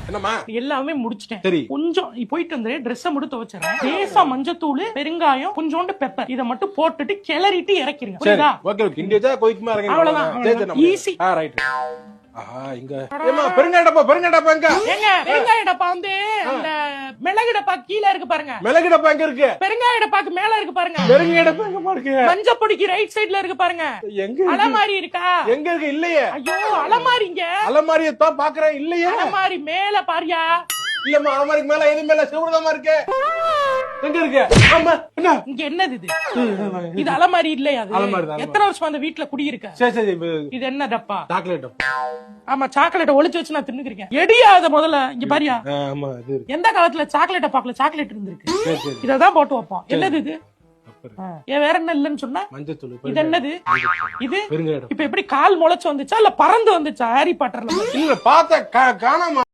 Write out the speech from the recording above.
என்னம்மா எல்லாமே முடிச்சிட்டேன். சரி. கொஞ்சம் போயிட்டு வந்து ட்ரெஸ் மட்டும் துவைச்சறேன். லேசா மஞ்சத்தூள், பெருங்காயம், கொஞ்சோண்டு பெப்பர் இத மட்டும் போட்டுட்டு கிளறிட்டு இறக்கிருங்க. சரி புரியுதா? ஓகே ஓகே இண்டியா கொய்க்குமா இறங்க அவ்வளவுதான். ஈஸி. ரைட். ஆஹா இங்க ஏமா பெருங்காயடப்பா எங்க? ஏங்க பெருங்காய டப்பா வந்து அந்த மிளகு டப்பா கீழ இருக்கு பாருங்க. மிளகு டப்பா எங்க இருக்கு? பெருங்காய டப்பாக்கு மேல இருக்கு பாருங்க. பெருங்காயடப்பா எங்க இருக்கு? மஞ்சள் பொடிக்கு ரைட் சைடுல இருக்கு பாருங்க. எங்க இருக்கு? அலமாரி இருக்கா? எங்க இருக்கு? இல்லையே. ஐயோ அலமாரிங்க. அலமாரியை தான் பாக்குறேன். இல்லையே. அலமாரி மேல பாரியா? இல்லம்மா அலமாரிக்கு மேல எது மேல சிவரதமா இருக்கு. எங்க இருக்கு? ஆமா என்ன? இங்க என்னது இது? இது அலமாரி இல்லையா? அது அலமாரி தான். எத்தனை வருஷமா அந்த வீட்ல குடியிருக்க? சரி சரி இது என்ன டப்பா? சாக்லேட் டப்பா. ஆமா சாக்லேட் ஒளிச்சு வச்சு நான் தின்னுக்கிறேன். எடியாத முதல்ல இங்க பாரியா? ஆமா இது எந்த காலத்துல சாக்லேட் டப்பாக்குள்ள சாக்லேட் இருந்திருக்கு? சரி சரி இததான் போட்டு வைப்போம். என்னது இது? ஏன் வேற என்ன இல்லன்னு சொன்னா? மஞ்சத்தூள். இது என்னது? இது பெருங்காயம். இப்ப எப்படி கால் முளைச்சு வந்துச்சா இல்ல பறந்து வந்துச்சா? ஹாரி பாட்டர்ல இல்ல பார்த்த காணாம